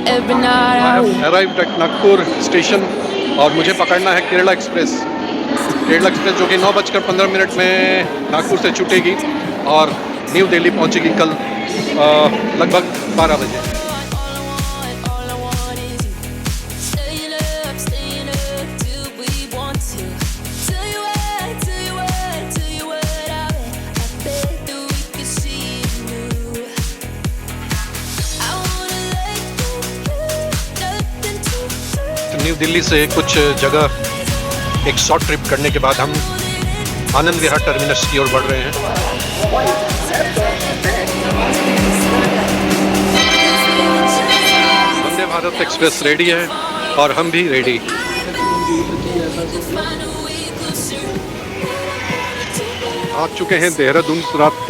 Arrived at Nagpur station और मुझे पकड़ना है केरला एक्सप्रेस। केरला एक्सप्रेस जो कि 9:15 में नागपुर से छूटेगी और न्यू दिल्ली पहुंचेगी कल लगभग 12 बजे। न्यू दिल्ली से कुछ जगह एक शॉर्ट ट्रिप करने के बाद हम आनंद विहार टर्मिनस की ओर बढ़ रहे हैं। वंदे भारत एक्सप्रेस रेडी है और हम भी रेडी। आ चुके हैं देहरादून। रात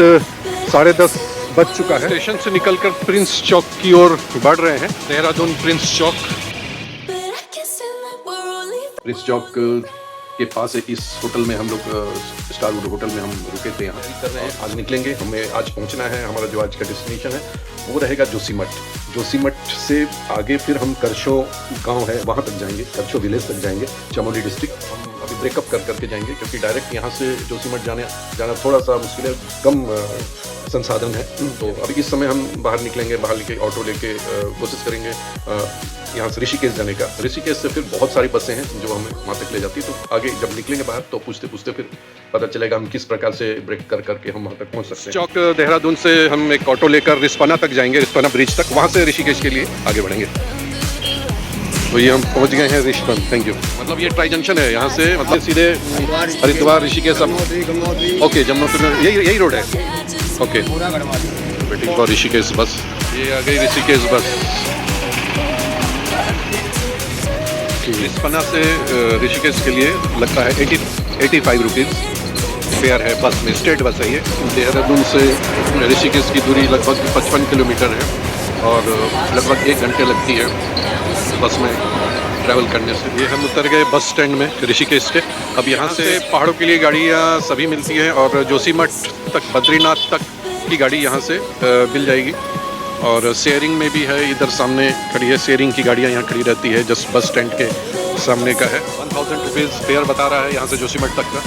10:30 बज चुका है। स्टेशन से निकलकर प्रिंस चौक की ओर बढ़ रहे हैं। देहरादून प्रिंस चौक। प्रिंस चौक के पास है इस होटल में हम लोग स्टारवुड होटल में हम रुके थे। यहाँ कर रहे हैं, आज निकलेंगे। हमें आज पहुँचना है। हमारा जो आज का डेस्टिनेशन है वो रहेगा जोशीमठ। जोशीमठ से आगे फिर हम करछो गांव है वहाँ तक जाएंगे, करछो विलेज तक जाएंगे, चमोली डिस्ट्रिक्ट। हम अभी ब्रेकअप करके जाएंगे क्योंकि डायरेक्ट यहाँ से जोशीमठ जाना थोड़ा सा मुश्किल है, कम संसाधन है। तो अभी इस समय हम बाहर निकलेंगे, बाहर लेके ऑटो लेके कोशिश करेंगे यहाँ से ऋषिकेश जाने का। ऋषिकेश से फिर बहुत सारी बसें हैं जो हमें वहाँ तक ले जाती है। तो आगे जब निकलेंगे बाहर तो पूछते पूछते फिर पता चलेगा हम किस प्रकार से ब्रेक करके हम वहाँ तक पहुँच सकते हैं। चौक देहरादून से हम एक ऑटो लेकर रिस्पना तक जाएंगे, रिस्पना ब्रिज तक। वहाँ से ऋषिकेश के लिए आगे बढ़ेंगे। तो ये हम पहुँच गए हैं ऋषिकेश। Thank you. मतलब ये ट्राई जंक्शन है, यहाँ से मतलब सीधे हरिद्वार ऋषिकेश। ओके, जमुनोत्री यही रोड है। ओके, वेटिंग फॉर ऋषिकेश बस। ये आ गई ऋषिकेश बस। रिस्पना से ऋषिकेश के लिए लगता है 85 रुपीज़ फेयर है बस में। स्टेट बस है ये। देहरादून से ऋषिकेश की दूरी लगभग 55 किलोमीटर है और लगभग 1 घंटे लगती है बस में ट्रैवल करने से। ये हम उतर गए बस स्टैंड में ऋषिकेश के। अब यहाँ से पहाड़ों के लिए गाड़ियाँ सभी मिलती हैं और जोशीमठ तक, बद्रीनाथ तक की गाड़ी यहाँ से मिल जाएगी। और शेयरिंग में भी है, इधर सामने खड़ी है। शेयरिंग की गाड़ियाँ यहाँ खड़ी रहती है, जस्ट बस स्टैंड के सामने का है। 1000 रुपीज़ फेयर बता रहा है यहाँ से जोशीमठ तक का।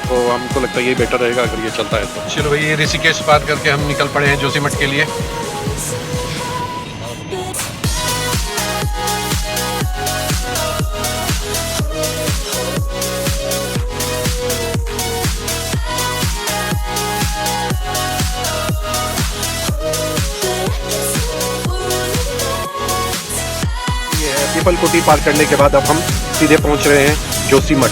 तो हमको लगता है ये बेटर रहेगा अगर ये चलता है तो। चलो भाई, ये ऋषिकेश पार करके हम निकल पड़े हैं जोशीमठ के लिए। पीपलकोटी पार करने के बाद अब हम सीधे पहुंच रहे हैं जोशीमठ।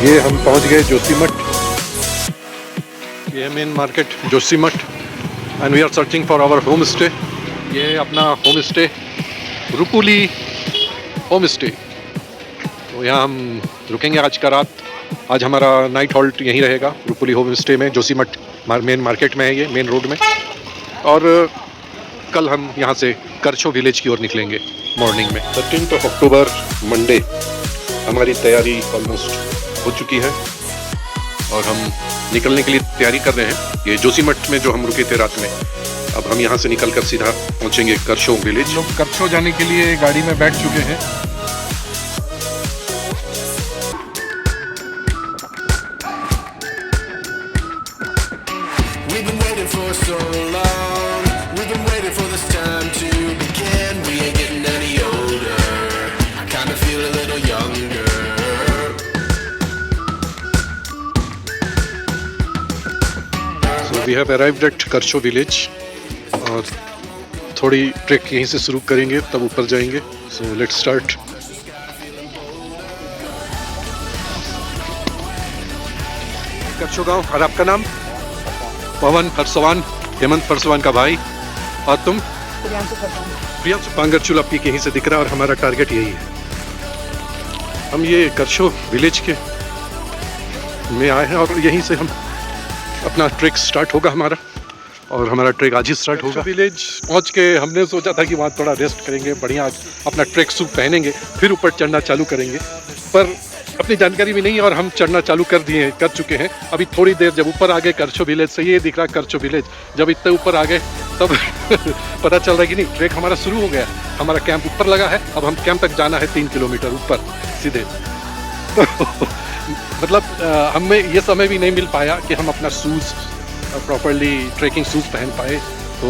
ये हम पहुंच गए जोशीमठ। ये main market Joshimath and we are searching for our home stay. ये अपना home stay Rupuli home stay. तो यहाँ हम रुकेंगे आज का रात। आज हमारा नाइट हॉल्ट यहीं रहेगा रुपुली होम स्टे में। जोशीमठ मेन मार्केट में है, ये मेन रोड में। और कल हम यहाँ से करछो विलेज की ओर निकलेंगे मॉर्निंग में। 13 अक्टूबर मंडे। हमारी तैयारी ऑलमोस्ट हो चुकी है और हम निकलने के लिए तैयारी कर रहे हैं। ये जोशीमठ में जो हम रुके थे रात में, अब हम यहाँ से निकलकर सीधा पहुँचेंगे करछो विलेज। लोग करछो जाने के लिए गाड़ी में बैठ चुके हैं। We have arrived at Karcho village और थोड़ी ट्रैक यहीं से शुरू करेंगे, तब ऊपर जाएंगे। So let's start. करछो गांव। और आपका नाम? पवन फरसवान, हेमंत फरसवान का भाई। और तुम? प्रियांशु पांगर चूल्हा पीक यहीं से दिख रहा है और हमारा टारगेट यही है। हम ये करछो विलेज के में आए हैं और यहीं से हम अपना ट्रैक स्टार्ट होगा हमारा। और हमारा ट्रैक आज ही स्टार्ट होगा। विलेज पहुंच के हमने सोचा था कि वहाँ थोड़ा रेस्ट करेंगे, बढ़िया अपना ट्रैक सूट पहनेंगे, फिर ऊपर चढ़ना चालू करेंगे। पर अपनी जानकारी भी नहीं है और हम चढ़ना चालू कर चुके हैं। अभी थोड़ी देर जब ऊपर आ गए करछो विलेज से, ये दिख रहा है करछो विलेज, जब इतने ऊपर आ गए तब पता चल रहा है कि नहीं ट्रैक हमारा शुरू हो गया। हमारा कैंप ऊपर लगा है, अब हम कैंप तक जाना है 3 किलोमीटर ऊपर सीधे। तो मतलब हमें ये समय भी नहीं मिल पाया कि हम अपना शूज़ प्रॉपरली ट्रैकिंग शूज़ पहन पाए। तो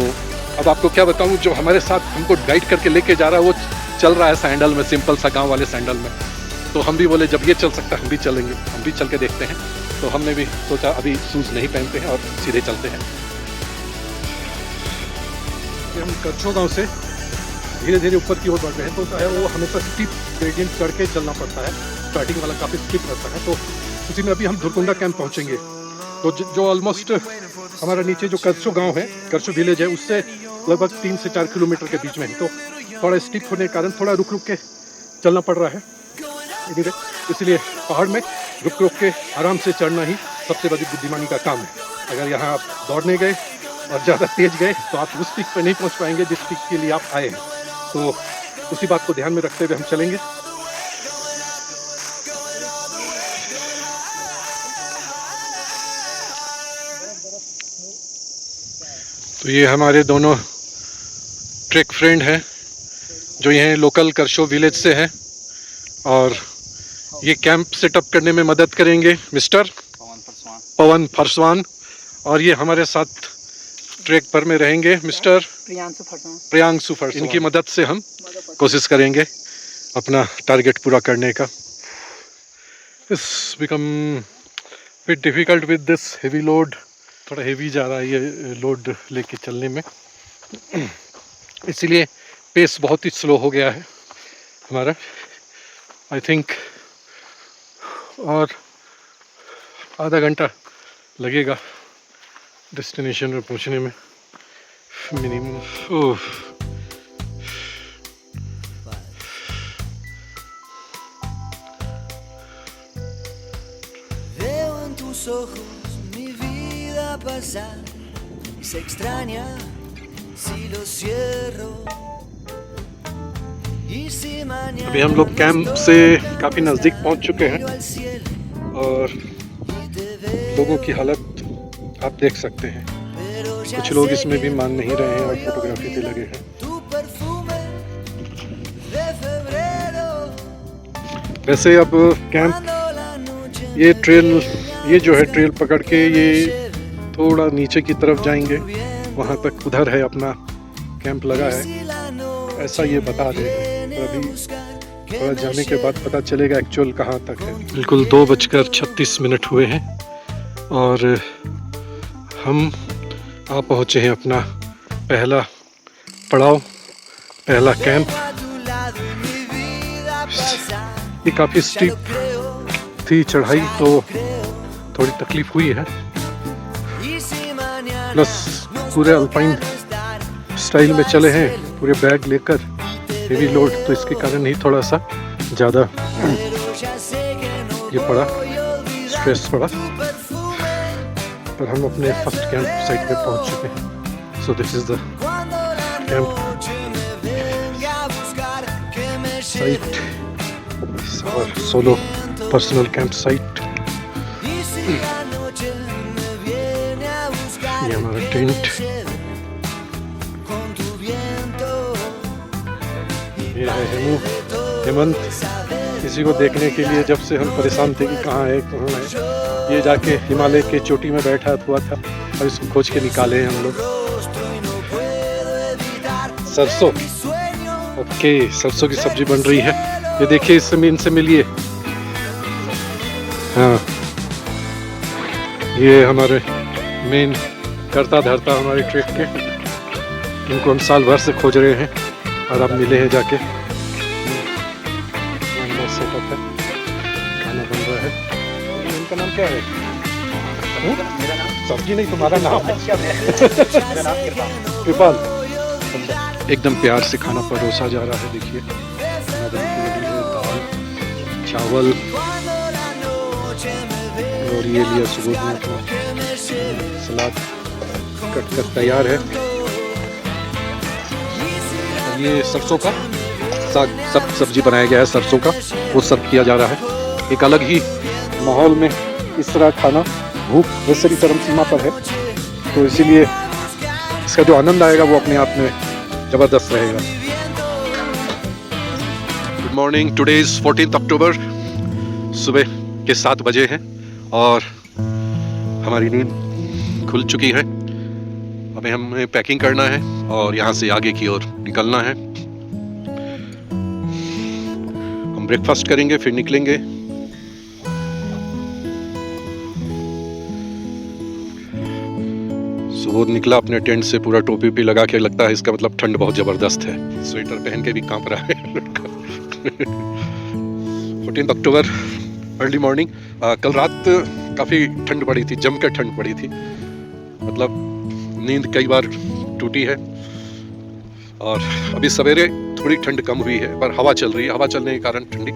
अब आपको क्या बताऊं, जो हमारे साथ हमको गाइड करके लेके जा रहा है वो चल रहा है सैंडल में, सिंपल सा गांव वाले सैंडल में। तो हम भी बोले जब ये चल सकता है हम भी चलेंगे, हम भी चल के देखते हैं। तो हमने भी सोचा अभी शूज़ नहीं पहनते हैं और सीधे चलते हैं। हम करछो गाँव से धीरे धीरे ऊपर की ओर बढ़ रहे हैं। तो चाहे वो हमेशा स्टीप ग्रेडियंट चढ़ के चलना पड़ता है, स्टार्टिंग वाला काफ़ी स्टीप रहता है। तो उसी में अभी हम धुरकुंडा कैंप पहुँचेंगे। तो जो ऑलमोस्ट हमारा नीचे जो करछो गांव है, करछो विलेज है, उससे लगभग 3 से 4 किलोमीटर के बीच में है। तो थोड़ा स्टीप होने के कारण थोड़ा रुक रुक के चलना पड़ रहा है, इसलिए पहाड़ में रुक रुक के आराम से चढ़ना ही सबसे बड़ी बुद्धिमानी का काम है। अगर यहाँ आप दौड़ने गए और ज़्यादा तेज गए तो आप उस पीक पर नहीं पहुँच पाएंगे जिस पीक के लिए आप आए हैं। तो उसी बात को ध्यान में रखते हुए हम चलेंगे। तो ये हमारे दोनों ट्रैक फ्रेंड हैं जो यहाँ लोकल करछो विलेज से हैं और ये कैंप सेटअप करने में मदद करेंगे मिस्टर पवन फरसवान। और ये हमारे साथ ट्रैक पर में रहेंगे मिस्टर प्रियांशु फरसवान। इनकी मदद से हम कोशिश करेंगे अपना टारगेट पूरा करने का। It's become bit difficult with this heavy load. थोड़ा हेवी जा रहा है ये लोड लेके चलने में, इसीलिए पेस बहुत ही स्लो हो गया है हमारा। आई थिंक और आधा घंटा लगेगा डेस्टिनेशन पर पहुंचने में minimum. pasar y se extraña si lo cierro y si mañana अभी हम लोग कैंप से काफ़ी नज़दीक पहुंच चुके हैं और लोगों की हालत आप देख सकते हैं। कुछ लोग इसमें भी मान नहीं रहे हैं और फोटोग्राफी पे लगे हैं। वैसे अब कैंप ये जो है ट्रेल पकड़ के ये थोड़ा नीचे की तरफ जाएंगे, वहाँ तक उधर है अपना कैंप लगा है, ऐसा ये बता रहे हैं। तो अभी थोड़ा जाने के बाद पता चलेगा एक्चुअल कहाँ तक है। बिल्कुल 2:36 हुए हैं और हम आ पहुँचे हैं अपना पहला पड़ाव, पहला कैंप। ये काफ़ी स्टीप थी चढ़ाई, तो थोड़ी तकलीफ हुई है, प्लस पूरे अल्पाइन स्टाइल में चले हैं, पूरे बैग लेकर हेवी लोड, तो इसके कारण ही थोड़ा सा ज़्यादा ये पड़ा, स्ट्रेस पड़ा। पर हम अपने फर्स्ट कैंप साइट पे पहुंच चुके हैं। So this is the camp site, और सोलो पर्सनल कैंप साइट। ये हमारा टेंट, ये है हेमंत। इसी को देखने के लिए जब से हम परेशान थे कि कहाँ है, ये जाके हिमालय के चोटी में बैठा हुआ था और इसको खोज के निकाले हैं हम लोग। सरसों, ओके, सरसों की सब्जी बन रही है। ये देखिए, इस जमीन से मिलिए। हाँ, ये हमारे मेन करता धरता हमारे ट्रैक के, इनको हम साल भर से खोज रहे हैं और अब मिले हैं जाके। सेटअप है, खाना बन रहा है। इनका नाम क्या है? मेरा नाम सब्जी नहीं, तुम्हारा नाम है? कृपाल। एकदम प्यार से खाना परोसा जा रहा है। देखिए, दाल, चावल, और ये लिया सुबह में सलाद कट कर तैयार है। ये सरसों का साग, सब सब्जी बनाया गया है सरसों का, वो सर्व किया जा रहा है। एक अलग ही माहौल में इस तरह खाना, भूख वैसे भी चरम सीमा पर है, तो इसीलिए इसका जो आनंद आएगा वो अपने आप में ज़बरदस्त रहेगा। गुड मॉर्निंग, टुडे इज़ 14 अक्टूबर, सुबह के 7 बजे हैं और हमारी नींद खुल चुकी है। अभी हमें पैकिंग करना है और यहाँ से आगे की ओर निकलना है। हम ब्रेकफास्ट करेंगे फिर निकलेंगे। सुबोध निकला अपने टेंट से पूरा टोपी भी लगा के, लगता है इसका मतलब ठंड बहुत ज़बरदस्त है। स्वेटर पहन के भी कांप रहा है लड़का। 14 अक्टूबर अर्ली मॉर्निंग। कल रात काफ़ी ठंड पड़ी थी, जमकर ठंड पड़ी थी, मतलब नींद कई बार टूटी है। और अभी सवेरे थोड़ी ठंड कम हुई है, पर हवा चल रही है, हवा चलने के कारण ठंडी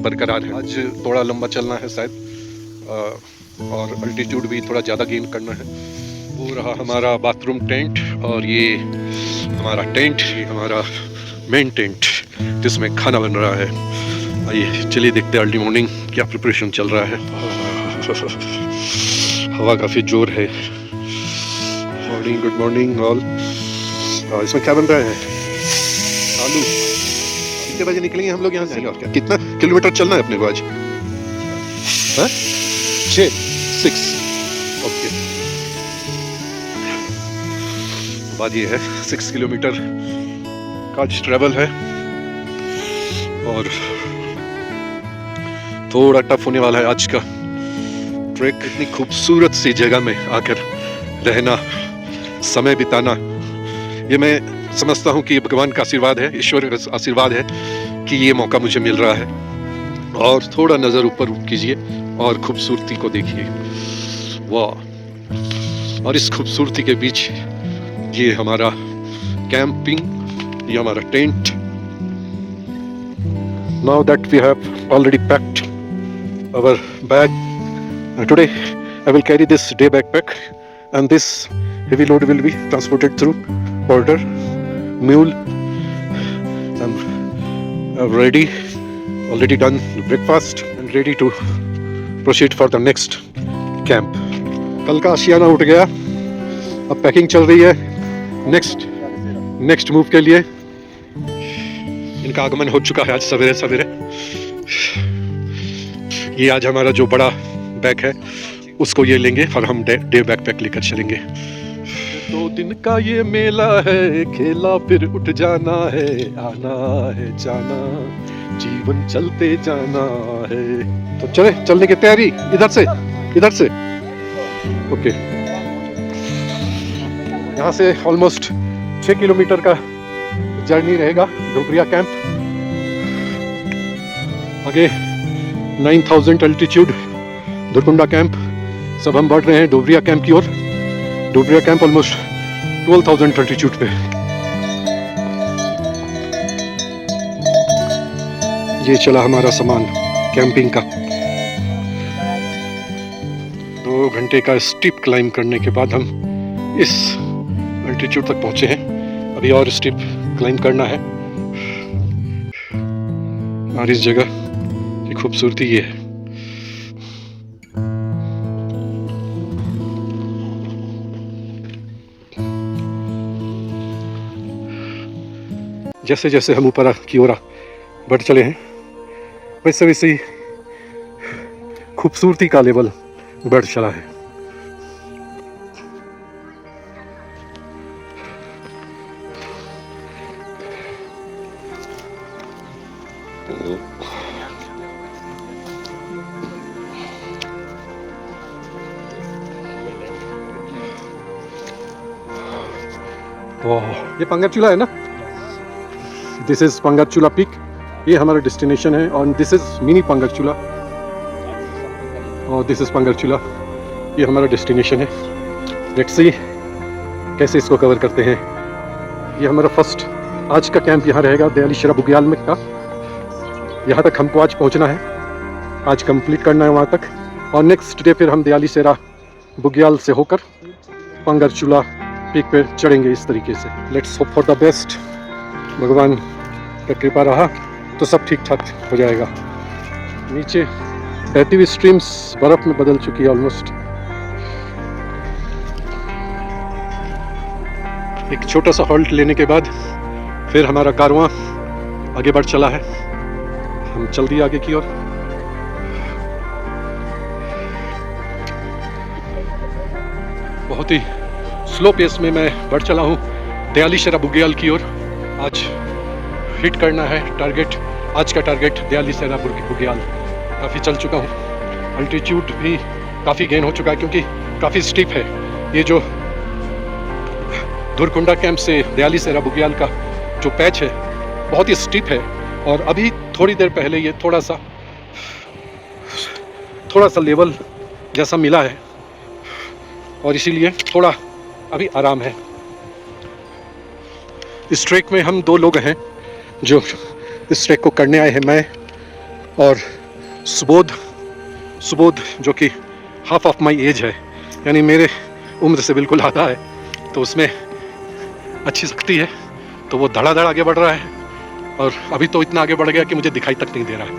बरकरार है। आज थोड़ा लंबा चलना है शायद, और अल्टीट्यूड भी थोड़ा ज़्यादा गेन करना है। वो रहा हमारा बाथरूम टेंट और ये हमारा टेंट, ये हमारा मेन टेंट जिसमें खाना बन रहा है। आइए चलिए देखते हैं अर्ली मॉर्निंग क्या प्रिपरेशन चल रहा है। हवा काफ़ी जोर है। Morning, good morning all. इसमें क्या बन रहा है? आलू। कितने बजे निकलेंगे हम लोग यहाँ से और क्या? कितना किलोमीटर चलना है अपने को आज? 6 ओके। बात ये है 6 किलोमीटर का ट्रैवल है और थोड़ा टफ होने वाला है आज का ट्रैक। इतनी खूबसूरत सी जगह में आकर रहना, समय बिताना, ये मैं समझता हूँ कि ये भगवान का आशीर्वाद है, ईश्वर का आशीर्वाद है कि ये मौका मुझे मिल रहा है। और थोड़ा नज़र ऊपर कीजिए और खूबसूरती को देखिए, वाह। और इस खूबसूरती के बीच ये हमारा कैंपिंग, ये हमारा tent. Now that we have already packed our bag, today I will carry this day backpack and this heavy load will be transported through porter, mule. I'm ready, already done breakfast and ready to proceed for the next camp. कल का आशियाना उठ गया, अब packing चल रही है next move के लिए। इनका आगमन हो चुका है आज सवेरे सवेरे। ये आज हमारा जो बड़ा बैग है उसको ये लेंगे और हम डे बैकपैक लेकर चलेंगे। 2 दिन का ये मेला है, खेला फिर उठ जाना है, आना है जाना, जीवन चलते जाना है। तो चले, चलने की तैयारी इधर से ओके। यहाँ से ऑलमोस्ट 6 किलोमीटर का जर्नी रहेगा डोबरिया कैंप। आगे 9000 अल्टीट्यूड दुरकुंडा कैंप, सब हम बढ़ रहे हैं डोबरिया कैंप की ओर। डोबरिया कैंप ऑलमोस्ट 12,000 अल्टीट्यूड पे। ये चला हमारा सामान कैंपिंग का। 2 घंटे का स्टीप क्लाइंब करने के बाद हम इस अल्टीट्यूड तक पहुंचे हैं। अभी और स्टीप क्लाइंब करना है। और इस जगह की खूबसूरती ये है। जैसे जैसे हम ऊपर की ओर बढ़ चले हैं वैसे वैसे ही खूबसूरती का लेवल बढ़ चला है। ये पंगाचूला है ना, दिस इज पंगाचूला पीक। ये हमारा डेस्टिनेशन है और दिस इज मिनी पंगाचूला और दिस इज पंगाचूला। ये हमारा डेस्टिनेशन है। लेट्स सी कैसे इसको कवर करते हैं। ये हमारा फर्स्ट आज का कैंप यहाँ रहेगा दयाली शेरा बुग्याल में का। यहाँ तक हमको आज पहुँचना है, आज कंप्लीट करना है वहाँ तक। और नेक्स्ट डे फिर हम दयाली शेरा बुग्याल से होकर पंगाचूला पीक पे चढ़ेंगे इस तरीके से। Let's hope for the best. भगवान का कृपा रहा तो सब ठीक ठाक हो जाएगा। नीचे बहती हुई स्ट्रीम्स बर्फ में बदल चुकी है ऑलमोस्ट। एक छोटा सा हॉल्ट लेने के बाद फिर हमारा कारवां आगे बढ़ चला है। हम चल दिए आगे की ओर। बहुत ही स्लो पेस में मैं बढ़ चला हूँ दयाली शेरा बुग्याल की ओर। आज हिट करना है टारगेट, आज का टारगेट दयाली शेरा बुग्याल। काफ़ी चल चुका हूँ, अल्टीट्यूड भी काफ़ी गेन हो चुका है क्योंकि काफ़ी स्टीप है। ये जो धुरकुंडा कैंप से दयाली शेरा बुग्याल का जो पैच है बहुत ही स्टीप है, और अभी थोड़ी देर पहले ये थोड़ा सा लेवल जैसा मिला है, और इसीलिए थोड़ा अभी आराम है। इस ट्रैक में हम 2 लोग हैं जो इस ट्रैक को करने आए हैं, मैं और सुबोध जो कि हाफ ऑफ माई एज है, यानी मेरे उम्र से बिल्कुल आधा है, तो उसमें अच्छी शक्ति है, तो वो धड़ाधड़ आगे बढ़ रहा है, और अभी तो इतना आगे बढ़ गया कि मुझे दिखाई तक नहीं दे रहा है।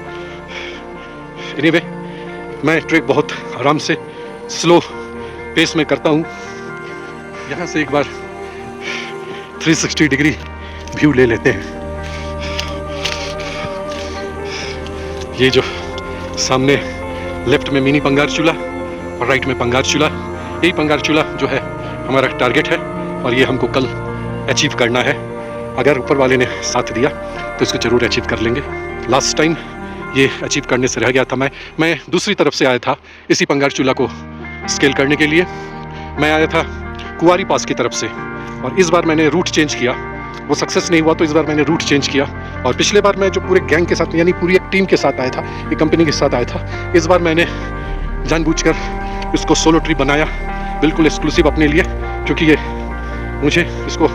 एनीवे, मैं ट्रैक बहुत आराम से स्लो पेस में करता हूँ। यहाँ से एक बार 360 डिग्री व्यू ले लेते हैं। ये जो सामने लेफ्ट में मिनी पंगार चूल्हा और राइट में पंगार चूल्हा, यही पंगार चूल्हा जो है हमारा टारगेट है, और ये हमको कल अचीव करना है। अगर ऊपर वाले ने साथ दिया तो इसको ज़रूर अचीव कर लेंगे। लास्ट टाइम ये अचीव करने से रह गया था। मैं दूसरी तरफ से आया था इसी पंगार चूल्हा को स्केल करने के लिए। मैं आया था कुआरी पास की तरफ से, और इस बार मैंने रूट चेंज किया। वो सक्सेस नहीं हुआ तो इस बार मैंने रूट चेंज किया, और पिछले बार मैं जो पूरे गैंग के साथ, यानी पूरी एक टीम के साथ आया था, एक कंपनी के साथ आया था। इस बार मैंने जानबूझकर इसको सोलो ट्रिप बनाया, बिल्कुल एक्सक्लूसिव अपने लिए, क्योंकि ये मुझे इसको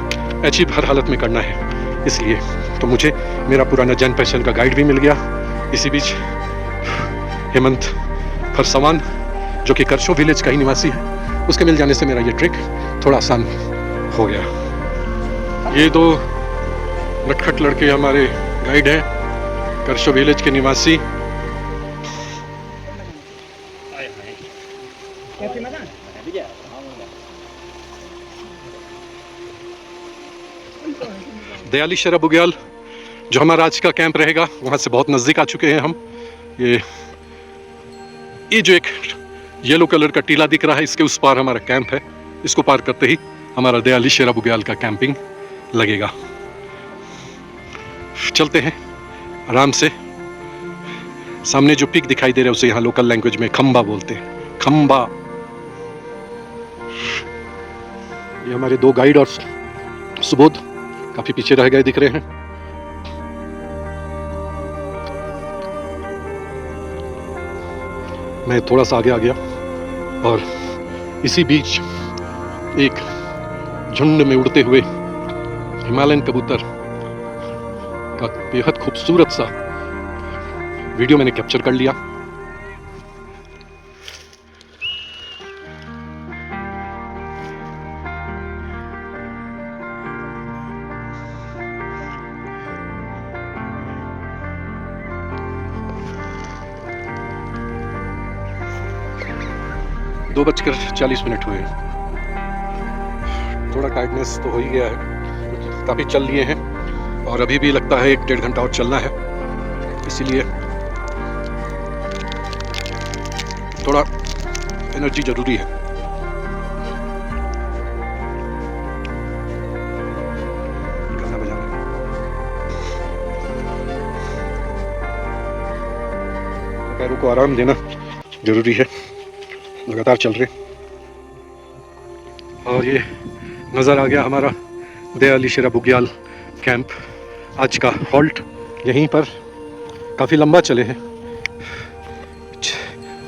अचीव हर हालत में करना है। इसलिए तो मुझे मेरा पुराना जैन पैशन का गाइड भी मिल गया। इसी बीच हेमंत फरसवान जो कि करशो विलेज का ही निवासी है, उसके मिल जाने से मेरा ये ट्रिक थोड़ा आसान हो गया। ये 2 नटखट लड़के हमारे गाइड हैं, करशो विलेज के निवासी। दयाली शेरा बुग्याल जो हमारा आज का कैंप रहेगा, वहाँ से बहुत नज़दीक आ चुके हैं हम। ये जो एक येलो कलर का टीला दिख रहा है, इसके उस पार हमारा कैंप है। इसको पार करते ही हमारा दयाली शेरा बुग्याल का कैंपिंग लगेगा। चलते हैं आराम से। सामने जो पिक दिखाई दे रहा है उसे यहाँ लोकल लैंग्वेज में खम्बा बोलते हैं, खम्बा। ये हमारे 2 गाइड और सुबोध काफी पीछे रह गए दिख रहे हैं। मैं थोड़ा सा आगे आ गया, और इसी बीच एक झुंड में उड़ते हुए हिमालयन कबूतर का बेहद खूबसूरत सा वीडियो मैंने कैप्चर कर लिया। दो 2:40 हुए। थोड़ा टाइटनेस तो हो ही गया है, काफ़ी चल लिए हैं, और अभी भी लगता है 1-1.5 घंटा और चलना है। इसीलिए थोड़ा एनर्जी ज़रूरी है। गाना बजाना, पैरों को आराम देना ज़रूरी है, लगातार चल रहे। और ये नज़र आ गया हमारा दयाली शेरा बुग्याल कैंप। आज का हॉल्ट यहीं पर। काफ़ी लंबा चले हैं,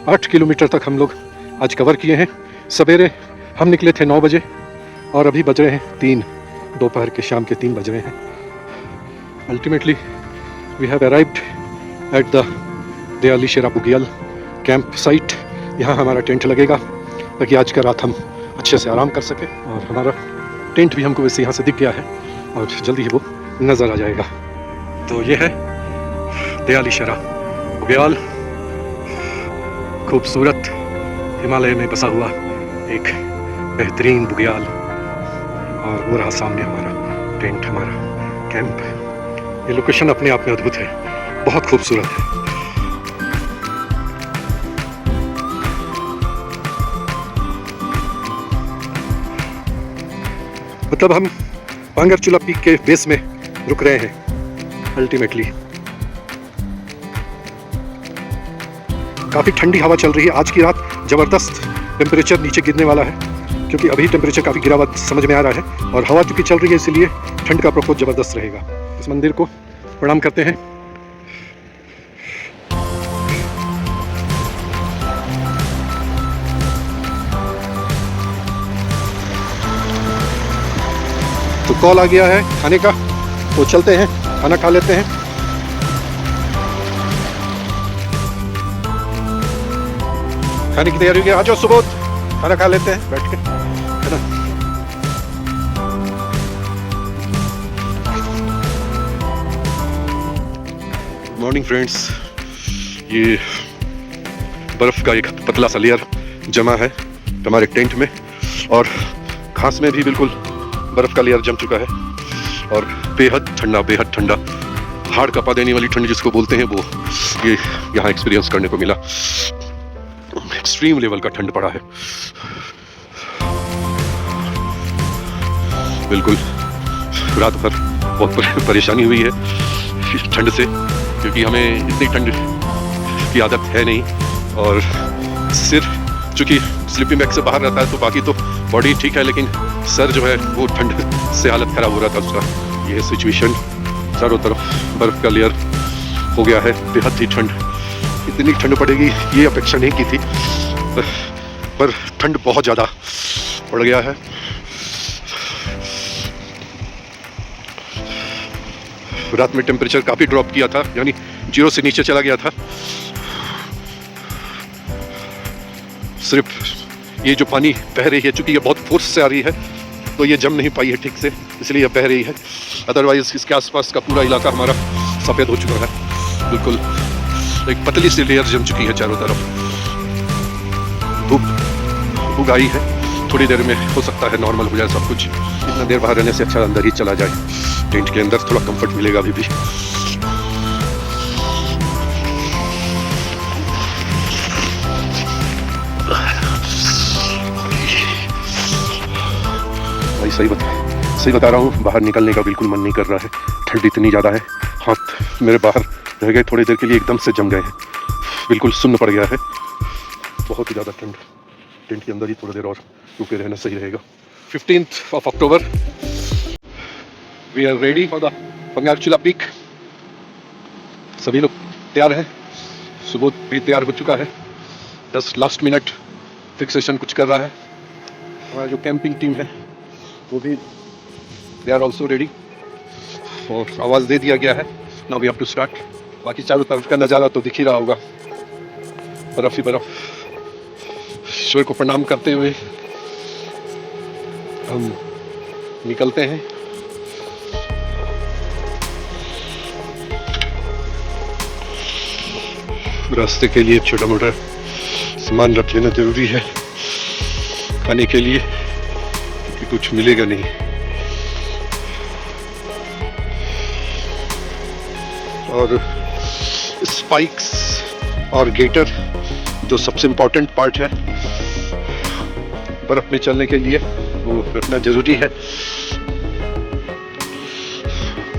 8 किलोमीटर तक हम लोग आज कवर किए हैं। सवेरे हम निकले थे 9 बजे, और अभी बज रहे हैं 3 दोपहर के, शाम के 3 बज रहे हैं। Ultimately we have arrived at the Dayali Shera Bugyal camp site. यहाँ हमारा टेंट लगेगा ताकि आज का रात हम अच्छे से आराम कर सकें, और हमारा टेंट भी हमको वैसे यहाँ से दिख गया है, और जल्दी ही वो नज़र आ जाएगा। तो ये है दयाली शेरा बुग्याल। खूबसूरत हिमालय में बसा हुआ एक बेहतरीन बुग्याल, और वो रहा सामने हमारा टेंट, हमारा कैंप। ये लोकेशन अपने आप में अद्भुत है, बहुत खूबसूरत है। मतलब हम पांगरचूला पीक के बेस में रुक रहे हैं अल्टीमेटली। काफ़ी ठंडी हवा चल रही है। आज की रात ज़बरदस्त टेम्परेचर नीचे गिरने वाला है, क्योंकि अभी टेम्परेचर काफ़ी गिरावट समझ में आ रहा है, और हवा चूँकि चल रही है इसलिए ठंड का प्रकोप ज़बरदस्त रहेगा। इस मंदिर को प्रणाम करते हैं। तो कॉल आ गया है खाने का, तो चलते हैं, खाना खा लेते हैं। खाने की तैयारी हो गई, आ जाओ सुबोध, खाना खा लेते हैं बैठ के, है ना। मॉर्निंग फ्रेंड्स, ये बर्फ का एक पतला सा लेयर जमा है हमारे टेंट में, और घास में भी बिल्कुल बर्फ का लेयर जम चुका है, और बेहद ठंडा, हाड़ कपा देने वाली ठंड जिसको बोलते हैं, वो ये यहाँ एक्सपीरियंस करने को मिला। एक्सट्रीम लेवल का ठंड पड़ा है, बिल्कुल रात भर बहुत परेशानी हुई है इस ठंड से, क्योंकि हमें इतनी ठंड की आदत है नहीं, और सिर चूँकि स्लीपिंग बैग से बाहर रहता है तो बाकी तो बॉडी ठीक है, लेकिन सर जो है वो ठंड से हालत ख़राब हो रहा था उसका। ये सिचुएशन, चारों तरफ बर्फ़ का लेयर हो गया है, बेहद ही ठंड। इतनी ठंड पड़ेगी ये अपेक्षा नहीं की थी, पर ठंड बहुत ज़्यादा पड़ गया है। रात में टेम्परेचर काफ़ी ड्रॉप किया था, यानी 0 से नीचे चला गया था। सिर्फ ये जो पानी बह रही है, चूँकि ये बहुत फोर्स से आ रही है, तो ये जम नहीं पाई है ठीक से, इसलिए ये बह रही है। अदरवाइज इसके आसपास का पूरा इलाका हमारा सफ़ेद हो चुका है, बिल्कुल एक पतली सी लेयर जम चुकी है चारों तरफ। धूप उग आई है, थोड़ी देर में हो सकता है नॉर्मल हो जाए सब कुछ। इतना देर बाहर रहने से अच्छा अंदर ही चला जाए, टेंट के अंदर थोड़ा कंफर्ट मिलेगा अभी भी। भाई सही बता रहा हूँ, बाहर निकलने का बिल्कुल मन नहीं कर रहा है, ठंड इतनी ज़्यादा है। हाथ मेरे बाहर रह गए थोड़ी देर के लिए, एकदम से जम गए हैं, बिल्कुल सुन्न पड़ गया है, बहुत ही ज़्यादा ठंड। टेंट के अंदर ही थोड़ी देर और रुके रहना सही रहेगा। 15th of October, we are ready for the Pangarchulla peak. सभी लोग तैयार हैं, सुबोध भी तैयार हो चुका है, 10 लास्ट मिनट फिक्सेशन कुछ कर रहा है। हमारा जो कैंपिंग टीम है वो भी दे आर ऑल्सो रेडी, और आवाज़ दे दिया गया है, now we have to start. बाकी चारों तरफ का नज़ारा तो दिख ही रहा होगा, बर्फ ही बर्फ। ईश्वर को प्रणाम करते हुए हम निकलते हैं। रास्ते के लिए छोटा मोटा सामान रख लेना जरूरी है खाने के लिए, क्योंकि कुछ मिलेगा नहीं। और स्पाइक्स और गेटर जो सबसे इम्पोर्टेंट पार्ट है बर्फ में चलने के लिए, वो रखना जरूरी है।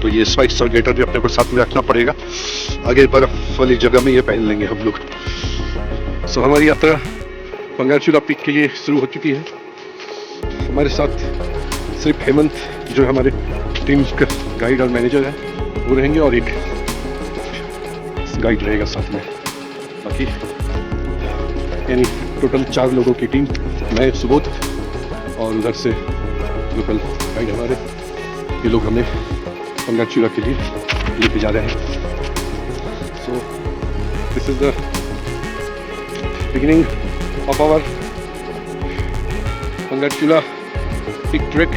तो ये स्पाइक्स और गेटर भी अपने को साथ में रखना पड़ेगा, आगे बर्फ वाली जगह में ये पहन लेंगे हम लोग। सो हमारी यात्रा पंगारचूला पीक के लिए शुरू हो चुकी है। हमारे साथ सिर्फ हेमंत जो हमारे टीम का गाइड और मैनेजर है वो रहेंगे, और एक गाइड रहेगा साथ में। बाकी यानी टोटल 4 लोगों की टीम, मैं, सुबोध और उधर से लोकल गाइड हमारे, ये लोग हमें पंगारचूला के लिए लेके जा रहे हैं। So this is the beginning of our Pangarchulla peak trek.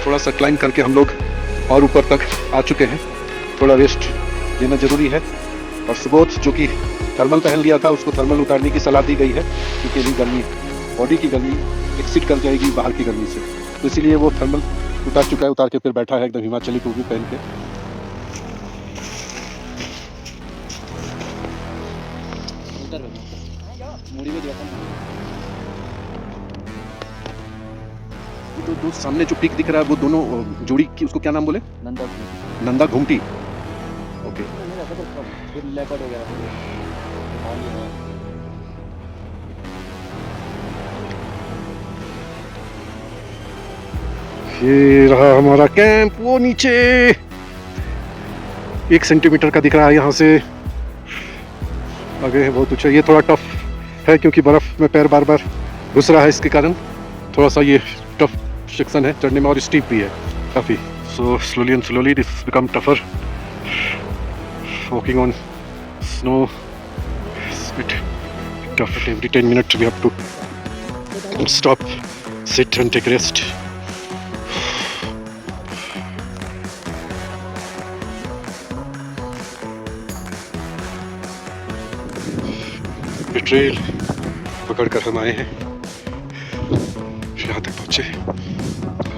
थोड़ा सा क्लाइंब करके हम लोग और ऊपर तक आ चुके हैं। थोड़ा रेस्ट लेना ज़रूरी है। और सुबोध जो कि थर्मल पहन लिया था, उसको थर्मल उतारने की सलाह दी गई है, क्योंकि अभी गर्मी, बॉडी की गर्मी एक्सिट कर जाएगी बाहर की गर्मी से, तो इसीलिए वो थर्मल उतार चुका है। उतार के फिर बैठा है एकदम हिमाचली टोपी पहन के। वो जो सामने जो पीक दिख रहा है, वो दोनों जोड़ी की, उसको क्या नाम बोले? नंदा घुमटी। ओके। ये रहा हमारा कैंप, वो नीचे 1 सेंटीमीटर का दिख रहा है यहाँ से। आगे है बहुत ऊंचा। ये थोड़ा टफ है क्योंकि बर्फ में पैर बार बार घुस रहा है, इसके कारण थोड़ा सा ये टफ सेक्शन है चढ़ने में, और स्टीप भी है काफ़ी। So slowly and slowly this become tougher. Walking on snow is bit tough. Every 10 minutes we have to stop, sit and take rest. Trail पकड़कर हम आए हैं, यहाँ तक पहुँचे।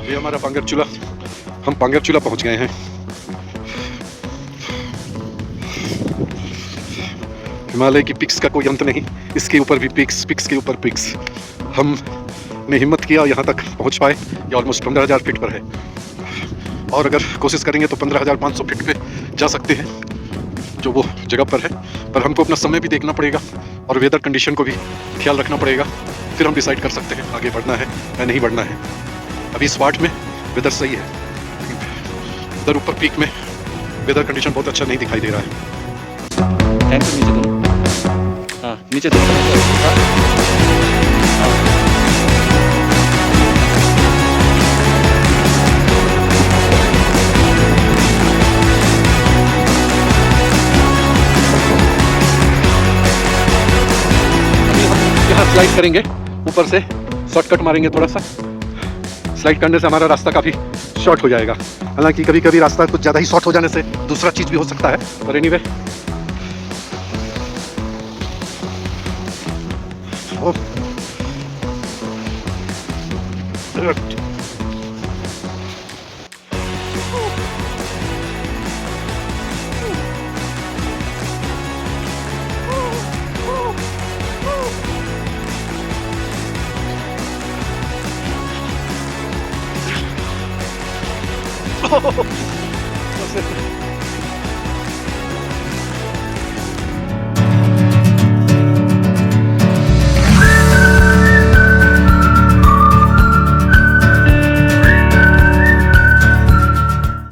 ये हमारा पांगर चूल्हा, हम पांगर चूल्हा पहुँच गए हैं। हिमालय की पिक्स का कोई अंत नहीं, इसके ऊपर भी पिक्स, पिक्स के ऊपर पिक्स। हमने हिम्मत किया, यहाँ तक पहुँच पाए। ये ऑलमोस्ट 15,000 फीट पर है, और अगर कोशिश करेंगे तो 15,500 फीट पे जा सकते हैं, जो वो जगह पर है। पर हमको अपना समय भी देखना पड़ेगा और वेदर कंडीशन को भी ख्याल रखना पड़ेगा, फिर हम डिसाइड कर सकते हैं आगे बढ़ना है या नहीं बढ़ना है। अभी स्पॉट में वेदर सही है, उधर ऊपर पीक में वेदर कंडीशन बहुत अच्छा नहीं दिखाई दे रहा है। नीचे तो यहाँ स्लाइड करेंगे, ऊपर से शॉर्टकट मारेंगे थोड़ा सा। स्लाइड करने से हमारा रास्ता काफ़ी शॉर्ट हो जाएगा। हालांकि कभी कभी रास्ता कुछ ज़्यादा ही शॉर्ट हो जाने से दूसरा चीज़ भी हो सकता है, पर एनीवे